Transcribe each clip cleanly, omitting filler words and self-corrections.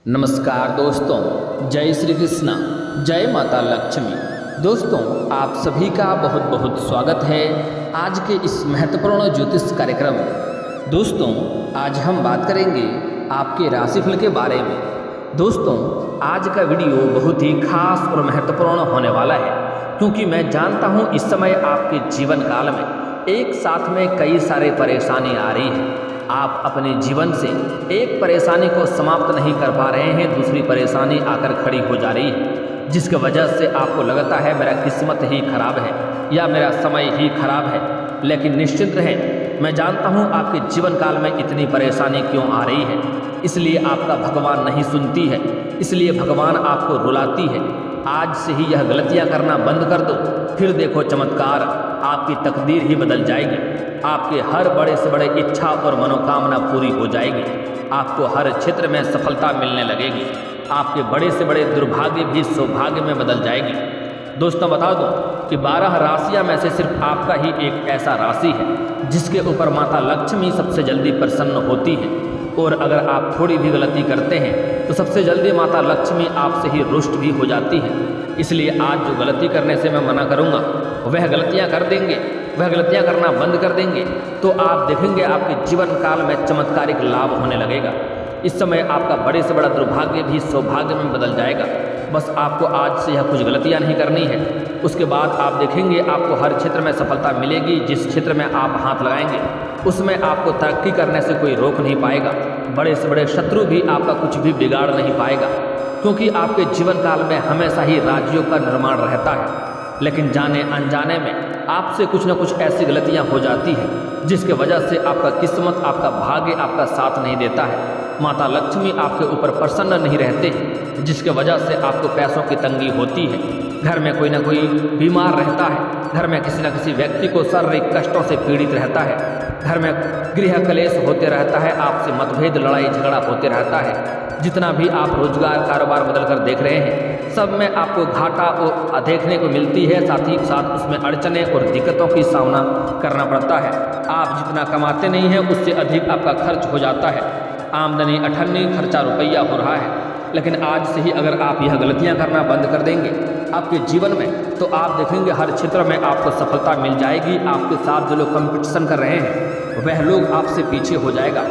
नमस्कार दोस्तों, जय श्री कृष्णा, जय माता लक्ष्मी। दोस्तों, आप सभी का बहुत बहुत स्वागत है आज के इस महत्वपूर्ण ज्योतिष कार्यक्रम में। दोस्तों, आज हम बात करेंगे आपके राशिफल के बारे में। दोस्तों, आज का वीडियो बहुत ही खास और महत्वपूर्ण होने वाला है, क्योंकि मैं जानता हूँ इस समय आपके जीवन काल में एक साथ में कई सारे परेशानी आ रही है। आप अपने जीवन से एक परेशानी को समाप्त नहीं कर पा रहे हैं, दूसरी परेशानी आकर खड़ी हो जा रही है, जिसकी वजह से आपको लगता है मेरा किस्मत ही खराब है या मेरा समय ही खराब है। लेकिन निश्चिंत रहें, मैं जानता हूँ आपके जीवन काल में इतनी परेशानी क्यों आ रही है। इसलिए आपका भगवान नहीं सुनती है, इसलिए भगवान आपको रुलाती है। आज से ही यह गलतियाँ करना बंद कर दो, फिर देखो चमत्कार, आपकी तकदीर ही बदल जाएगी। आपके हर बड़े से बड़े इच्छा और मनोकामना पूरी हो जाएगी। आपको हर क्षेत्र में सफलता मिलने लगेगी। आपके बड़े से बड़े दुर्भाग्य भी सौभाग्य में बदल जाएगी। दोस्तों, बता दूं कि 12 राशियां में से सिर्फ आपका ही एक ऐसा राशि है जिसके ऊपर माता लक्ष्मी सबसे जल्दी प्रसन्न होती है। और अगर आप थोड़ी भी गलती करते हैं तो सबसे जल्दी माता लक्ष्मी आपसे ही रुष्ट भी हो जाती है। इसलिए आज जो गलती करने से मैं मना करूँगा, वह गलतियाँ कर देंगे, वह गलतियाँ करना बंद कर देंगे तो आप देखेंगे आपके जीवन काल में चमत्कारिक लाभ होने लगेगा। इस समय आपका बड़े से बड़ा दुर्भाग्य भी सौभाग्य में बदल जाएगा। बस आपको आज से यह कुछ गलतियाँ नहीं करनी है, उसके बाद आप देखेंगे आपको हर क्षेत्र में सफलता मिलेगी। जिस क्षेत्र में आप हाथ लगाएंगे उसमें आपको तरक्की करने से कोई रोक नहीं पाएगा। बड़े से बड़े शत्रु भी आपका कुछ भी बिगाड़ नहीं पाएगा, क्योंकि आपके जीवन काल में हमेशा ही राज्यों का निर्माण रहता है। लेकिन जाने अनजाने में आपसे कुछ न कुछ ऐसी गलतियां हो जाती हैं जिसके वजह से आपका किस्मत, आपका भाग्य आपका साथ नहीं देता है। माता लक्ष्मी आपके ऊपर प्रसन्न नहीं रहते, जिसके वजह से आपको पैसों की तंगी होती है। घर में कोई ना कोई बीमार रहता है, घर में किसी न किसी व्यक्ति को शारीरिक कष्टों से पीड़ित रहता है, घर में गृह कलेश होते रहता है, आपसे मतभेद, लड़ाई झगड़ा होते रहता है। जितना भी आप रोजगार कारोबार बदल कर देख रहे हैं, सब में आपको घाटा और देखने को मिलती है, साथ ही साथ उसमें अड़चने और दिक्कतों की सामना करना पड़ता है। आप जितना कमाते नहीं हैं उससे अधिक आपका खर्च हो जाता है। आमदनी अठन्नी, खर्चा रुपया हो रहा है। लेकिन आज से ही अगर आप यह गलतियां करना बंद कर देंगे आपके जीवन में, तो आप देखेंगे हर क्षेत्र में आपको सफलता मिल जाएगी। आपके साथ जो लोग कंपटीशन कर रहे हैं वह लोग आपसे पीछे हो जाएगा।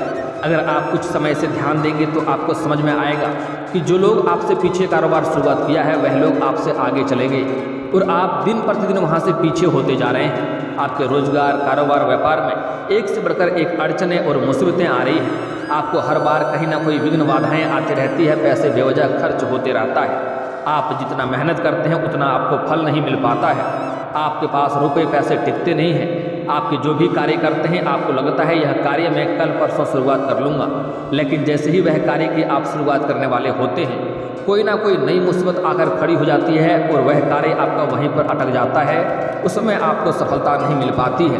अगर आप कुछ समय से ध्यान देंगे तो आपको समझ में आएगा कि जो लोग आपसे पीछे कारोबार शुरुआत किया है वह लोग आपसे आगे चले गए और आप दिन प्रतिदिन वहाँ से पीछे होते जा रहे हैं। आपके रोजगार, कारोबार, व्यापार में एक से बढ़कर एक अड़चने और मुसीबतें आ रही हैं। आपको हर बार कहीं ना कोई विघ्न बाधाएं आती रहती है, पैसे बेवजह खर्च होते रहता है। आप जितना मेहनत करते हैं उतना आपको फल नहीं मिल पाता है। आपके पास रुपए पैसे टिकते नहीं हैं। आपके जो भी कार्य करते हैं आपको लगता है यह कार्य मैं कल परसों शुरुआत कर लूँगा, लेकिन जैसे ही वह कार्य की आप शुरुआत करने वाले होते हैं कोई ना कोई नई मुसीबत आकर खड़ी हो जाती है और वह कार्य आपका वहीं पर अटक जाता है। उसमें आपको सफलता नहीं मिल पाती है।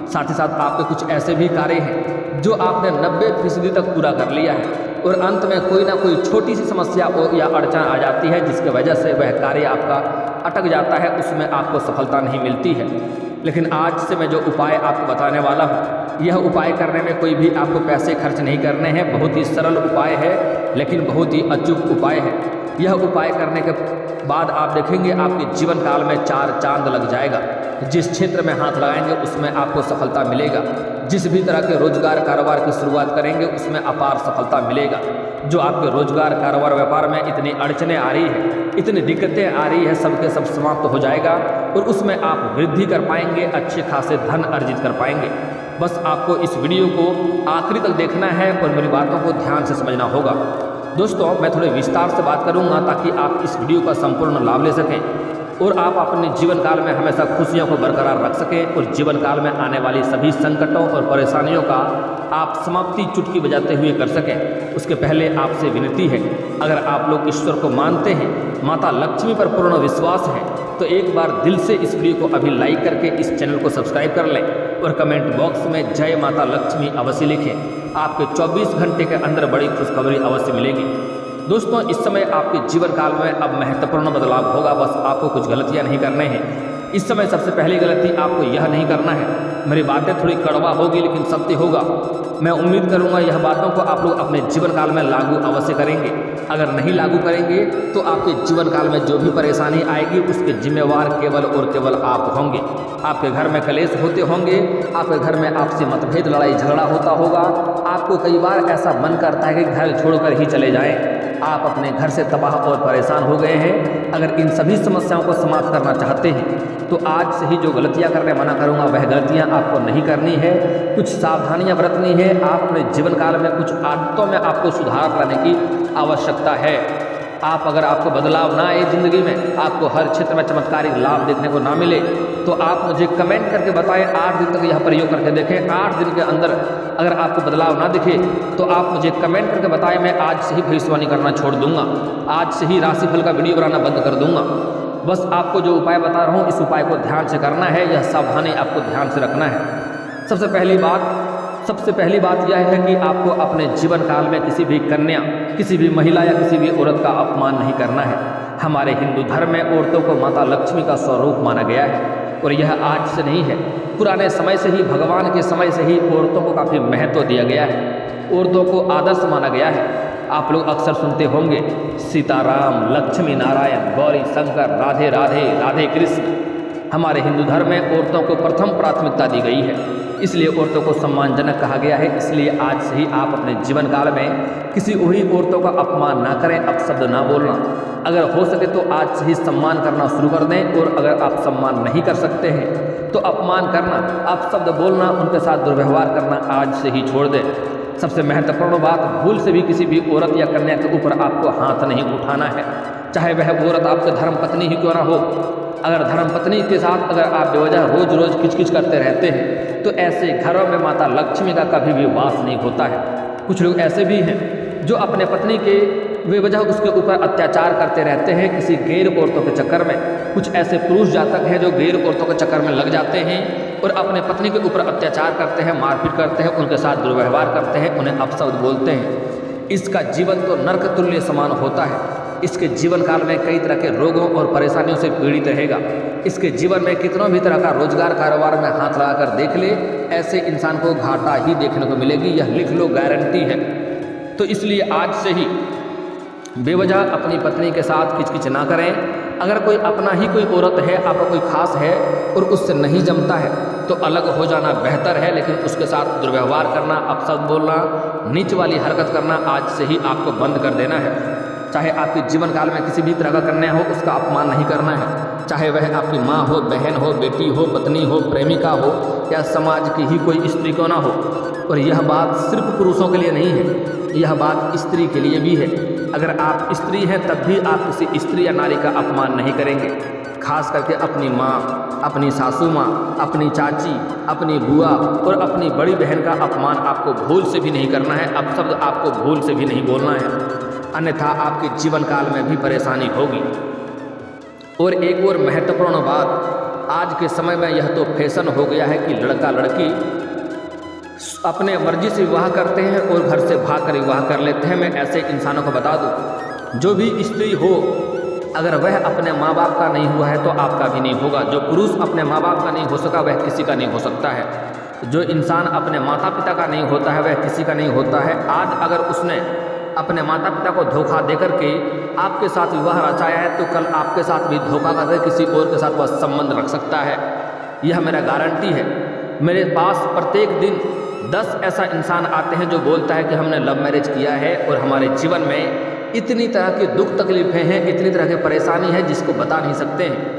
साथ ही साथ आपके कुछ ऐसे भी कार्य हैं जो आपने 90% तक पूरा कर लिया है और अंत में कोई ना कोई छोटी सी समस्या या अड़चन आ जाती है, जिसकी वजह से वह कार्य आपका अटक जाता है, उसमें आपको सफलता नहीं मिलती है। लेकिन आज से मैं जो उपाय आपको बताने वाला हूँ, यह उपाय करने में कोई भी आपको पैसे खर्च नहीं करने हैं। बहुत ही सरल उपाय है, लेकिन बहुत ही अचूक उपाय है। यह उपाय करने के बाद आप देखेंगे आपके जीवन काल में 4 चांद लग जाएगा। जिस क्षेत्र में हाथ लगाएंगे उसमें आपको सफलता मिलेगा। जिस भी तरह के रोजगार कारोबार की शुरुआत करेंगे उसमें अपार सफलता मिलेगा। जो आपके रोजगार कारोबार व्यापार में इतनी अड़चने आ रही है, इतनी दिक्कतें आ रही है, सबके सब समाप्त हो जाएगा और उसमें आप वृद्धि कर पाएंगे, अच्छे खासे धन अर्जित कर पाएंगे। बस आपको इस वीडियो को आखिरी तक देखना है और मेरी बातों को ध्यान से समझना होगा। दोस्तों, मैं थोड़े विस्तार से बात करूंगा ताकि आप इस वीडियो का संपूर्ण लाभ ले सकें और आप अपने जीवन काल में हमेशा खुशियों को बरकरार रख सकें और जीवन काल में आने वाली सभी संकटों और परेशानियों का आप समाप्ति चुटकी बजाते हुए कर सकें। उसके पहले आपसे विनती है, अगर आप लोग ईश्वर को मानते हैं, माता लक्ष्मी पर पूर्ण विश्वास है, तो एक बार दिल से इस वीडियो को अभी लाइक करके इस चैनल को सब्सक्राइब कर लें और कमेंट बॉक्स में जय माता लक्ष्मी अवश्य लिखें। आपके 24 घंटे के अंदर बड़ी खुशखबरी अवश्य मिलेगी। दोस्तों, इस समय आपके जीवन काल में अब महत्वपूर्ण बदलाव होगा। बस आपको कुछ गलतियां नहीं करने हैं। इस समय सबसे पहली गलती आपको यह नहीं करना है मेरी बातें थोड़ी कड़वा होगी लेकिन सत्य होगा। मैं उम्मीद करूंगा यह बातों को आप लोग अपने जीवन काल में लागू अवश्य करेंगे। अगर नहीं लागू करेंगे तो आपके जीवन काल में जो भी परेशानी आएगी उसके जिम्मेवार केवल और केवल आप होंगे। आपके घर में कलेश होते होंगे, आपके घर में आपसे मतभेद लड़ाई झगड़ा होता होगा। आपको कई बार ऐसा मन करता है कि घर छोड़कर ही चले जाएं। आप अपने घर से तबाह और परेशान हो गए हैं। अगर इन सभी समस्याओं को समाप्त करना चाहते हैं तो आज से ही जो गलतियां करने मना करूंगा वह गलतियां आपको नहीं करनी है। कुछ सावधानियां बरतनी है। आप अपने जीवन काल में कुछ आदतों में आपको सुधार लाने की आवश्यकता है। अगर आपको बदलाव ना आए ज़िंदगी में, आपको हर क्षेत्र में चमत्कारिक लाभ देखने को ना मिले तो आप मुझे कमेंट करके बताएं। 8 दिन तक यह प्रयोग करके देखें। 8 दिन के अंदर अगर आपको बदलाव ना दिखे तो आप मुझे कमेंट करके बताएं। मैं आज से ही भविष्यवाणी करना छोड़ दूंगा, आज से ही राशिफल का वीडियो बनाना बंद कर दूंगा। बस आपको जो उपाय बता रहा हूँ इस उपाय को ध्यान से करना है। यह सावधानी आपको ध्यान से रखना है। सबसे पहली बात यह है कि आपको अपने जीवन काल में किसी भी कन्या, किसी भी महिला या किसी भी औरत का अपमान नहीं करना है। हमारे हिंदू धर्म में औरतों को माता लक्ष्मी का स्वरूप माना गया है और यह आज से नहीं है, पुराने समय से ही, भगवान के समय से ही औरतों को काफ़ी महत्व दिया गया है। औरतों को आदर्श माना गया है। आप लोग अक्सर सुनते होंगे सीताराम, लक्ष्मी नारायण, गौरी शंकर, राधे राधे, राधे कृष्ण। हमारे हिंदू धर्म में औरतों को प्रथम प्राथमिकता दी गई है, इसलिए औरतों को सम्मानजनक कहा गया है। इसलिए आज से ही आप अपने जीवन काल में किसी और औरतों का अपमान ना करें, अपशब्द ना बोलना। अगर हो सके तो आज से ही सम्मान करना शुरू कर दें और अगर आप सम्मान नहीं कर सकते हैं तो अपमान करना, अपशब्द बोलना, उनके साथ दुर्व्यवहार करना आज से ही छोड़ दें। सबसे महत्वपूर्ण बात, भूल से भी किसी भी औरत या कन्या के ऊपर आपको हाथ नहीं उठाना है, चाहे वह औरत आपके धर्मपत्नी ही क्यों ना हो। अगर धर्मपत्नी के साथ अगर आप बेवजह रोज रोज किचकिच करते रहते हैं तो ऐसे घरों में माता लक्ष्मी का कभी भी वास नहीं होता है। कुछ लोग ऐसे भी हैं जो अपने पत्नी के बेवजह उसके ऊपर अत्याचार करते रहते हैं किसी गैर औरतों के चक्कर में। कुछ ऐसे पुरुष जातक हैं जो गैर औरतों के चक्कर में लग जाते हैं और अपने पत्नी के ऊपर अत्याचार करते हैं, मारपीट करते हैं, उनके साथ दुर्व्यवहार करते हैं, उन्हें अपशब्द बोलते हैं। इसका जीवन तो नरक तुल्य समान होता है। इसके जीवन काल में कई तरह के रोगों और परेशानियों से पीड़ित रहेगा। इसके जीवन में कितनों भी तरह का रोजगार कारोबार में हाथ लगाकर देख ले, ऐसे इंसान को घाटा ही देखने को मिलेगी। यह लिख लो, गारंटी है। तो इसलिए आज से ही बेवजह अपनी पत्नी के साथ किचकिच ना करें। अगर कोई अपना ही कोई औरत है, आपका कोई खास है और उससे नहीं जमता है तो अलग हो जाना बेहतर है, लेकिन उसके साथ दुर्व्यवहार करना, अपशब्द बोलना, नीच वाली हरकत करना आज से ही आपको बंद कर देना है। चाहे आपके जीवन काल में किसी भी तरह का कन्या हो, उसका अपमान नहीं करना है। चाहे वह आपकी माँ हो, बहन हो, बेटी हो, पत्नी हो, प्रेमिका हो या समाज की ही कोई स्त्री क्यों ना हो। और यह बात सिर्फ पुरुषों के लिए नहीं है, यह बात स्त्री के लिए भी है। अगर आप स्त्री हैं तब भी आप किसी स्त्री या नारी का अपमान नहीं करेंगे। खास करके अपनी माँ, अपनी सासू माँ, अपनी चाची, अपनी बुआ और अपनी बड़ी बहन का अपमान आपको भूल से भी नहीं करना है। अपशब्द आपको भूल से भी नहीं बोलना है, अन्यथा आपके जीवन काल में भी परेशानी होगी। और एक और महत्वपूर्ण बात, आज के समय में यह तो फैशन हो गया है कि लड़का लड़की अपने मर्जी से विवाह करते हैं और घर से भाग कर विवाह कर लेते हैं। मैं ऐसे इंसानों को बता दूं, जो भी स्त्री हो अगर वह अपने माँ बाप का नहीं हुआ है तो आपका भी नहीं होगा। जो पुरुष अपने माँ बाप का नहीं हो सका वह किसी का नहीं हो सकता है। जो इंसान अपने माता पिता का नहीं होता है वह किसी का नहीं होता है। आज अगर उसने अपने माता पिता को धोखा देकर के आपके साथ विवाह रचाया है तो कल आपके साथ भी धोखा करके किसी और के साथ वह संबंध रख सकता है। यह मेरा गारंटी है। मेरे पास प्रत्येक दिन 10 ऐसा इंसान आते हैं जो बोलता है कि हमने लव मैरिज किया है और हमारे जीवन में इतनी तरह की दुख तकलीफें हैं, इतनी तरह की परेशानी है जिसको बता नहीं सकते हैं।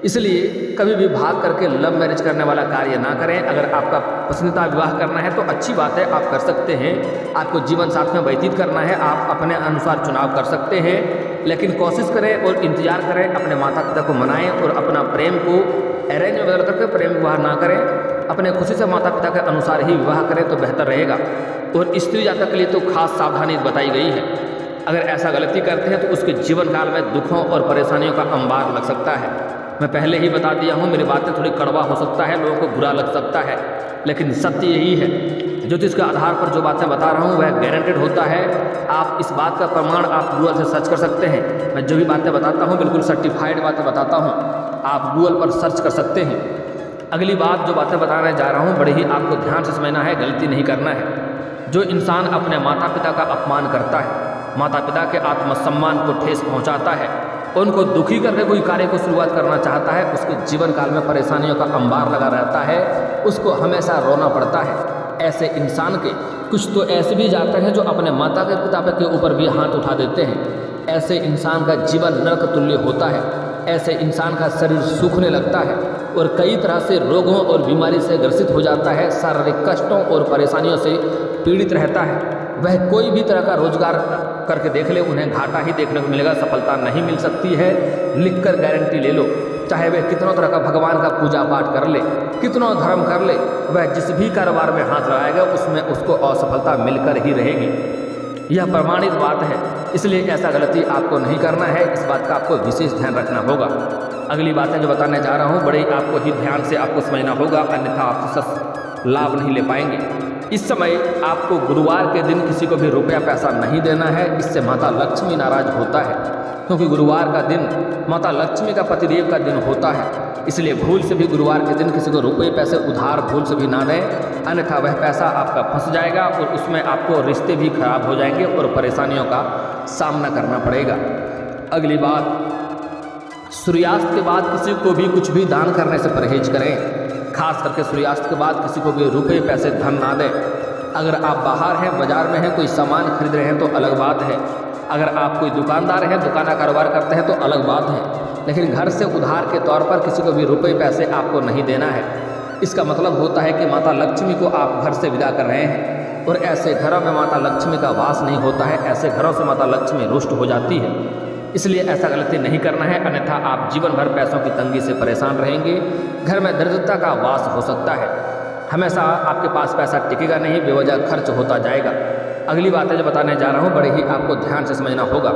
इसलिए कभी भी भाग करके लव मैरिज करने वाला कार्य ना करें। अगर आपका पसंदीदा विवाह करना है तो अच्छी बात है, आप कर सकते हैं। आपको जीवन साथ में व्यतीत करना है, आप अपने अनुसार चुनाव कर सकते हैं, लेकिन कोशिश करें और इंतजार करें, अपने माता पिता को मनाएं और अपना प्रेम को अरेंज में बदल करके प्रेम विवाह ना करें। अपने खुशी से माता पिता के अनुसार ही विवाह करें तो बेहतर रहेगा। और स्त्री जातक के लिए तो खास सावधानी बताई गई है। अगर ऐसा गलती करते हैं तो उसके जीवन काल में दुखों और परेशानियों का अंबार लग सकता है। मैं पहले ही बता दिया हूँ, मेरी बातें थोड़ी कड़वा हो सकता है, लोगों को बुरा लग सकता है, लेकिन सत्य यही है। ज्योतिष के आधार पर जो बातें बता रहा हूँ वह गारंटेड होता है। आप इस बात का प्रमाण आप गूगल से सर्च कर सकते हैं। मैं जो भी बातें बताता हूँ बिल्कुल सर्टिफाइड बातें बताता हूँ, आप गूगल पर सर्च कर सकते हैं। अगली बात जो बातें बताने जा रहा हूँ बड़े ही आपको ध्यान से समझना है, गलती नहीं करना है। जो इंसान अपने माता पिता का अपमान करता है, माता पिता के आत्मसम्मान को ठेस पहुंचाता है, उनको दुखी करके कोई कार्य को शुरुआत करना चाहता है, उसके जीवन काल में परेशानियों का अंबार लगा रहता है, उसको हमेशा रोना पड़ता है। ऐसे इंसान के कुछ तो ऐसे भी जाते हैं जो अपने माता के पिता के ऊपर भी हाथ उठा देते हैं। ऐसे इंसान का जीवन नरक तुल्य होता है। ऐसे इंसान का शरीर सूखने लगता है और कई तरह से रोगों और बीमारी से ग्रसित हो जाता है, शारीरिक कष्टों और परेशानियों से पीड़ित रहता है। वह कोई भी तरह का रोजगार करके देख ले, उन्हें घाटा ही देखने को मिलेगा, सफलता नहीं मिल सकती है। लिखकर गारंटी ले लो, चाहे वह कितनों तरह का भगवान का पूजा पाठ कर ले, कितनों धर्म कर ले, वह जिस भी कारोबार में हाथ लगाएगा उसमें उसको असफलता मिलकर ही रहेगी। यह प्रमाणित बात है, इसलिए ऐसा गलती आपको नहीं करना है। इस बात का आपको विशेष ध्यान रखना होगा। अगली बातें जो बताने जा रहा हूँ बड़े ही आपको ही ध्यान से आपको समझना होगा, अन्यथा आप लाभ नहीं ले पाएंगे। इस समय आपको गुरुवार के दिन किसी को भी रुपया पैसा नहीं देना है, इससे माता लक्ष्मी नाराज होता है, क्योंकि गुरुवार का दिन माता लक्ष्मी का पतिदेव का दिन होता है। इसलिए भूल से भी गुरुवार के दिन किसी को रुपये पैसे उधार भूल से भी ना दें, अन्यथा वह पैसा आपका फंस जाएगा और उसमें आपको रिश्ते भी खराब हो जाएंगे और परेशानियों का सामना करना पड़ेगा। अगली बात, सूर्यास्त के बाद किसी को भी कुछ भी दान करने से परहेज करें। खास करके सूर्यास्त के बाद किसी को भी रुपये पैसे धन ना दें। अगर आप बाहर हैं, बाजार में हैं, कोई सामान खरीद रहे हैं तो अलग बात है। अगर आप कोई दुकानदार हैं, दुकान का कारोबार करते हैं तो अलग बात है, लेकिन घर से उधार के तौर पर किसी को भी रुपये पैसे आपको नहीं देना है। इसका मतलब होता है कि माता लक्ष्मी को आप घर से विदा कर रहे हैं और ऐसे घरों में माता लक्ष्मी का वास नहीं होता है। ऐसे घरों से माता लक्ष्मी रुष्ट हो जाती है। इसलिए ऐसा गलती नहीं करना है, अन्यथा आप जीवन भर पैसों की तंगी से परेशान रहेंगे। घर में दरिद्रता का वास हो सकता है। हमेशा आपके पास पैसा टिकेगा नहीं, बेवजह खर्च होता जाएगा। अगली बातें जो बताने जा रहा हूँ बड़े ही आपको ध्यान से समझना होगा।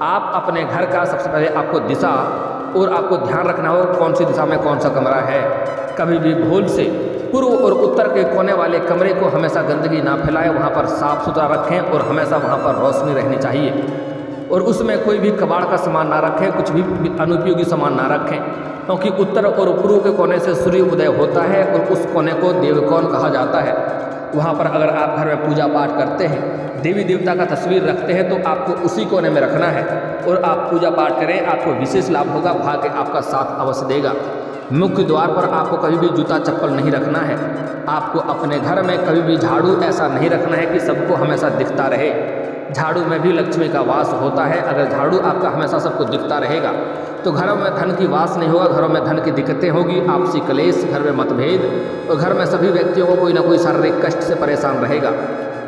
आप अपने घर का सबसे पहले आपको दिशा और आपको ध्यान रखना होगा कौन सी दिशा में कौन सा कमरा है। कभी भी भूल से पूर्व और उत्तर के कोने वाले कमरे को हमेशा गंदगी ना फैलाएं, वहाँ पर साफ सुथरा रखें और हमेशा वहाँ पर रोशनी रहनी चाहिए। और उसमें कोई भी कबाड़ का सामान ना रखें, कुछ भी अनुपयोगी सामान ना रखें, क्योंकि उत्तर और पूर्व के कोने से सूर्य उदय होता है और उस कोने को देवकोण कहा जाता है। वहाँ पर अगर आप घर में पूजा पाठ करते हैं, देवी देवता का तस्वीर रखते हैं तो आपको उसी कोने में रखना है और आप पूजा पाठ करें, आपको विशेष लाभ होगा, भाग्य आपका साथ अवश्य देगा। मुख्य द्वार पर आपको कभी भी जूता चप्पल नहीं रखना है। आपको अपने घर में कभी भी झाड़ू ऐसा नहीं रखना है कि सबको हमेशा दिखता रहे। झाड़ू में भी लक्ष्मी का वास होता है। अगर झाड़ू आपका हमेशा सबको दिखता रहेगा तो घरों में धन की वास नहीं होगा, घरों में धन की दिक्कतें होगी, आपसी कलेश, घर में मतभेद और घर में सभी व्यक्तियों को कोई ना कोई शारीरिक कष्ट से परेशान रहेगा,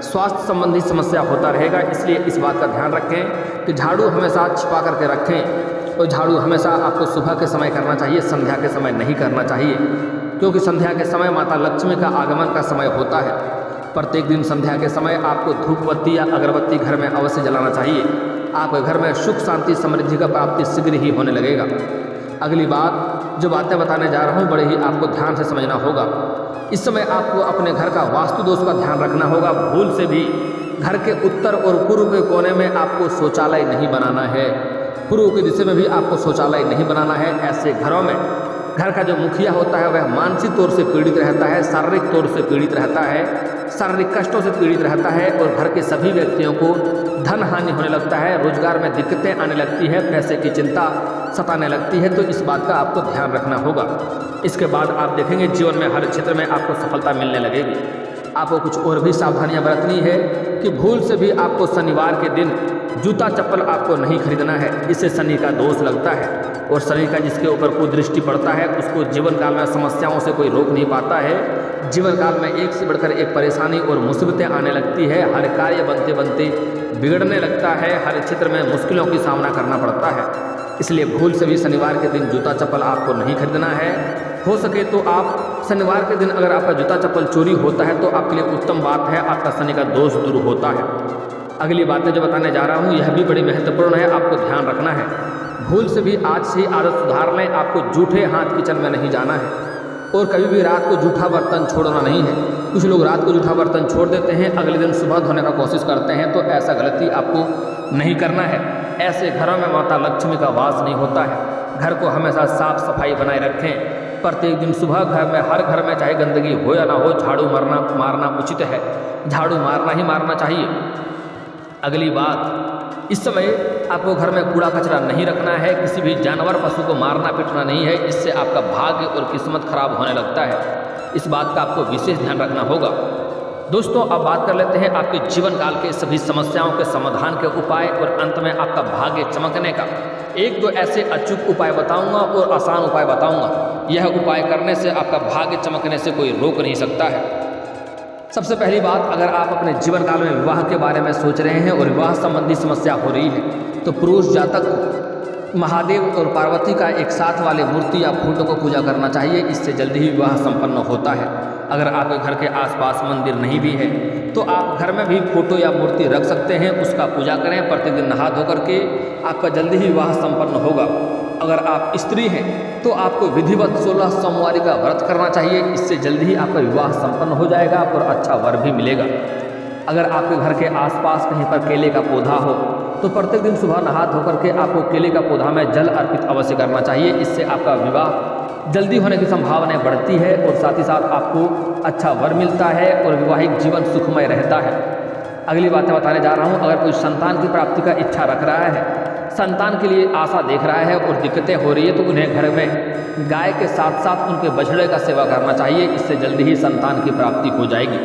स्वास्थ्य संबंधी समस्या होता रहेगा। इसलिए इस बात का ध्यान रखें कि झाड़ू हमेशा छिपा करके रखें और झाड़ू हमेशा आपको सुबह के समय करना चाहिए, संध्या के समय नहीं करना चाहिए, क्योंकि संध्या के समय माता लक्ष्मी का आगमन का समय होता है। प्रत्येक दिन संध्या के समय आपको धूप बत्ती या अगरबत्ती घर में अवश्य जलाना चाहिए। आपके घर में सुख शांति समृद्धि का प्राप्ति शीघ्र ही होने लगेगा। अगली बात जो बातें बताने जा रहा हूँ बड़े ही आपको ध्यान से समझना होगा। इस समय आपको अपने घर का वास्तु दोष का ध्यान रखना होगा। भूल से भी घर के उत्तर और पूर्व के कोने में आपको शौचालय नहीं बनाना है, पूर्व की दिशा में भी आपको शौचालय नहीं बनाना है। ऐसे घरों में घर का जो मुखिया होता है वह मानसिक तौर से पीड़ित रहता है, शारीरिक तौर से पीड़ित रहता है, शारीरिक कष्टों से पीड़ित रहता है और घर के सभी व्यक्तियों को धन हानि होने लगता है, रोजगार में दिक्कतें आने लगती है, पैसे की चिंता सताने लगती है। तो इस बात का आपको ध्यान रखना होगा। इसके बाद आप देखेंगे जीवन में हर क्षेत्र में आपको सफलता मिलने लगेगी। आपको कुछ और भी सावधानियां बरतनी है कि भूल से भी आपको शनिवार के दिन जूता चप्पल आपको नहीं खरीदना है, इससे शनि का दोष लगता है और शनि का जिसके ऊपर कुदृष्टि पड़ता है उसको जीवन काल में समस्याओं से कोई रोक नहीं पाता है। जीवन काल में एक से बढ़कर एक परेशानी और मुसीबतें आने लगती है, हर कार्य बनते बनते बिगड़ने लगता है, हर क्षेत्र में मुश्किलों की सामना करना पड़ता है। इसलिए भूल से भी शनिवार के दिन जूता चप्पल आपको नहीं खरीदना है। हो सके तो आप शनिवार के दिन अगर आपका जूता चप्पल चोरी होता है तो आपके लिए उत्तम बात है, आपका शनि का दोष दूर होता है। अगली बातें जो बताने जा रहा हूँ यह भी बड़ी महत्वपूर्ण है, आपको ध्यान रखना है। भूल से भी आज से ही आदत सुधार लें, आपको जूठे हाथ किचन में नहीं जाना है और कभी भी रात को जूठा बर्तन छोड़ना नहीं है। कुछ लोग रात को जूठा बर्तन छोड़ देते हैं, अगले दिन सुबह धोने का कोशिश करते हैं, तो ऐसा गलती आपको नहीं करना है। ऐसे घरों में माता लक्ष्मी का वास नहीं होता है। घर को हमेशा साफ सफाई बनाए रखें, प्रत्येक दिन सुबह घर में, हर घर में चाहे गंदगी हो या ना हो, झाड़ू मारना उचित है, झाड़ू मारना ही मारना चाहिए। अगली बात, इस समय आपको घर में कूड़ा कचरा नहीं रखना है, किसी भी जानवर पशु को मारना पीटना नहीं है, इससे आपका भाग्य और किस्मत खराब होने लगता है। इस बात का आपको विशेष ध्यान रखना होगा। दोस्तों, अब बात कर लेते हैं आपके जीवन काल के सभी समस्याओं के समाधान के उपाय और अंत में आपका भाग्य चमकने का। एक दो ऐसे अचूक उपाय बताऊंगा और आसान उपाय बताऊंगा। यह उपाय करने से आपका भाग्य चमकने से कोई रोक नहीं सकता है। सबसे पहली बात, अगर आप अपने जीवन काल में विवाह के बारे में सोच रहे हैं और विवाह संबंधी समस्या हो रही है, तो पुरुष जातक को महादेव और पार्वती का एक साथ वाले मूर्ति या फोटो को पूजा करना चाहिए। इससे जल्दी ही विवाह संपन्न होता है। अगर आपके घर के आसपास मंदिर नहीं भी है तो आप घर में भी फोटो या मूर्ति रख सकते हैं, उसका पूजा करें। प्रतिदिन नहा धो करके आपका जल्दी ही विवाह संपन्न होगा। अगर आप स्त्री हैं तो आपको विधिवत 16 सोमवारी का व्रत करना चाहिए। इससे जल्दी ही आपका विवाह संपन्न हो जाएगा और अच्छा वर भी मिलेगा। अगर आपके घर के आसपास कहीं पर केले का पौधा हो तो प्रत्येक दिन सुबह नहा धो करके आपको केले का पौधा में जल अर्पित अवश्य करना चाहिए। इससे आपका विवाह जल्दी होने की संभावनाएं बढ़ती है और साथ ही साथ आपको अच्छा वर मिलता है और वैवाहिक जीवन सुखमय रहता है। अगली बात मैं बताने जा रहा हूँ, अगर कोई संतान की प्राप्ति का इच्छा रख रहा है, संतान के लिए आशा देख रहा है और दिक्कतें हो रही है, तो उन्हें घर में गाय के साथ साथ उनके बछड़े का सेवा करना चाहिए। इससे जल्दी ही संतान की प्राप्ति हो जाएगी।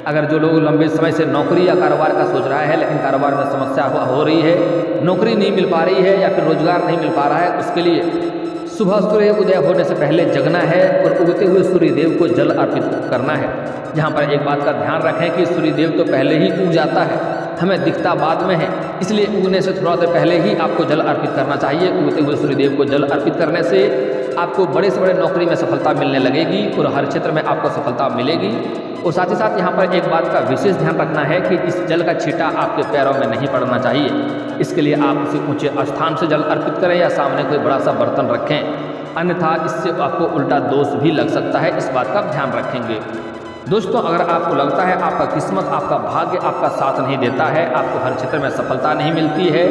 अगर जो लोग लंबे समय से नौकरी या कारोबार का सोच रहा है लेकिन कारोबार में समस्या हो रही है, नौकरी नहीं मिल पा रही है या फिर रोजगार नहीं मिल पा रहा है, उसके लिए सुबह सूर्य उदय होने से पहले जगना है और उगते हुए सूर्य देव को जल अर्पित करना है। जहाँ पर एक बात का ध्यान रखें कि सूर्य देव तो पहले ही उग जाता है, हमें दिखता बाद में है, इसलिए उगने से थोड़ा देर पहले ही आपको जल अर्पित करना चाहिए। उगते हुए सूर्य देव को जल अर्पित करने से आपको बड़े से बड़े नौकरी में सफलता मिलने लगेगी और हर क्षेत्र में आपको सफलता मिलेगी। और साथ ही साथ यहाँ पर एक बात का विशेष ध्यान रखना है कि इस जल का छींटा आपके पैरों में नहीं पड़ना चाहिए। इसके लिए आप किसी ऊंचे स्थान से जल अर्पित करें या सामने कोई बड़ा सा बर्तन रखें, अन्यथा इससे आपको उल्टा दोष भी लग सकता है। इस बात का ध्यान रखेंगे। दोस्तों, अगर आपको लगता है आपका किस्मत, आपका भाग्य आपका साथ नहीं देता है, आपको हर क्षेत्र में सफलता नहीं मिलती है,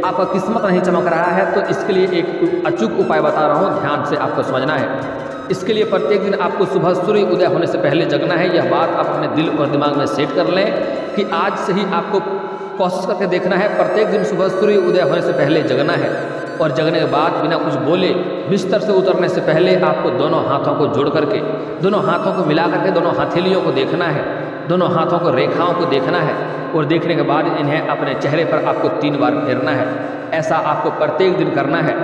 आपका किस्मत नहीं चमक रहा है, तो इसके लिए एक अचूक उपाय बता रहा हूँ, ध्यान से आपको समझना है। इसके लिए प्रत्येक दिन आपको सुबह सूर्य उदय होने से पहले जगना है। यह बात आप अपने दिल और दिमाग में सेट कर लें कि आज से ही आपको कोशिश करके देखना है। प्रत्येक दिन सुबह सूर्य उदय होने से पहले जगना है और जगने के बाद बिना कुछ बोले बिस्तर से उतरने से पहले आपको दोनों हाथों को जोड़ करके, दोनों हाथों को मिला करके दोनों हथेलियों को देखना है, दोनों हाथों को रेखाओं को देखना है और देखने के बाद इन्हें अपने चेहरे पर आपको 3 बार फेरना है। ऐसा आपको प्रत्येक दिन करना है।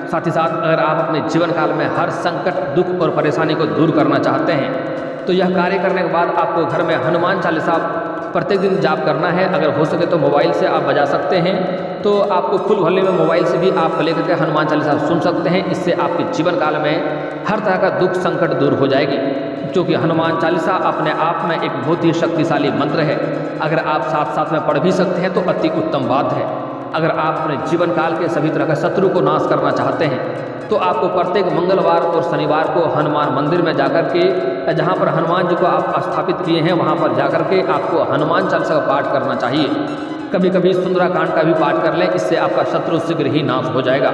साथ ही साथ अगर आप अपने जीवन काल में हर संकट, दुख और परेशानी को दूर करना चाहते हैं तो यह कार्य करने के बाद आपको घर में हनुमान चालीसा प्रत्येक दिन जाप करना है। अगर हो सके तो मोबाइल से आप बजा सकते हैं, तो आपको फुल वॉल्यूम में मोबाइल से भी आप प्ले करके हनुमान चालीसा सुन सकते हैं। इससे आपके जीवन काल में हर तरह का दुख संकट दूर हो जाएगी, क्योंकि हनुमान चालीसा अपने आप में एक बहुत ही शक्तिशाली मंत्र है। अगर आप साथ साथ में पढ़ भी सकते हैं तो अति उत्तम बात है। अगर आप अपने जीवन काल के सभी तरह के शत्रु को नाश करना चाहते हैं तो आपको प्रत्येक मंगलवार और शनिवार को हनुमान मंदिर में जाकर के, जहाँ पर हनुमान जी को आप स्थापित किए हैं, वहाँ पर जाकर के आपको हनुमान चालीसा का पाठ करना चाहिए। कभी कभी सुंदराकांड का भी पाठ कर लें, इससे आपका शत्रु शीघ्र ही नाश हो जाएगा।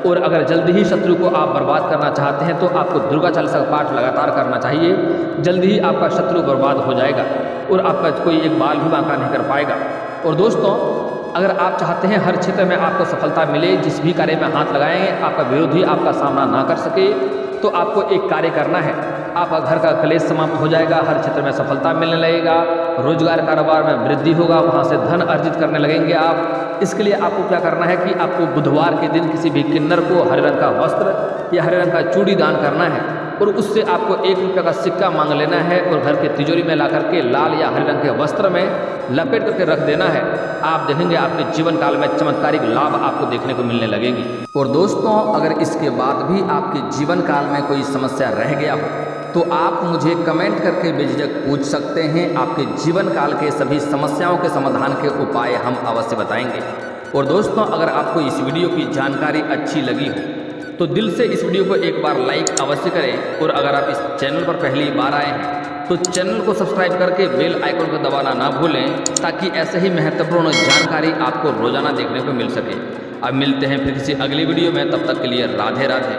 और अगर जल्दी ही शत्रु को आप बर्बाद करना चाहते हैं तो आपको दुर्गा चालीसा का पाठ लगातार करना चाहिए। जल्दी ही आपका शत्रु बर्बाद हो जाएगा और आपका कोई एक बाल भी बांका नहीं कर पाएगा। और दोस्तों, अगर आप चाहते हैं हर क्षेत्र में आपको सफलता मिले, जिस भी कार्य में हाथ लगाएंगे आपका विरोधी आपका सामना ना कर सके, तो आपको एक कार्य करना है। आपका घर का क्लेश समाप्त हो जाएगा, हर क्षेत्र में सफलता मिलने लगेगा, रोजगार कारोबार में वृद्धि होगा, वहाँ से धन अर्जित करने लगेंगे आप। इसके लिए आपको क्या करना है कि आपको बुधवार के दिन किसी भी किन्नर को हरे रंग का वस्त्र या हरे रंग का चूड़ी दान करना है और उससे आपको 1 रुपये का सिक्का मांग लेना है और घर के तिजोरी में ला करके लाल या हरे रंग के वस्त्र में लपेट करके रख देना है। आप देखेंगे आपके जीवन काल में चमत्कारिक लाभ आपको देखने को मिलने लगेंगी। और दोस्तों, अगर इसके बाद भी आपके जीवन काल में कोई समस्या रह गया हो तो आप मुझे कमेंट करके बेझिझक पूछ सकते हैं। आपके जीवन काल के सभी समस्याओं के समाधान के उपाय हम अवश्य बताएंगे। और दोस्तों, अगर आपको इस वीडियो की जानकारी अच्छी लगी हो तो दिल से इस वीडियो को एक बार लाइक अवश्य करें। और अगर आप इस चैनल पर पहली बार आए हैं तो चैनल को सब्सक्राइब करके बेल आइकन को दबाना ना भूलें, ताकि ऐसे ही महत्वपूर्ण जानकारी आपको रोजाना देखने को मिल सके। अब मिलते हैं फिर किसी अगली वीडियो में, तब तक के लिए राधे राधे।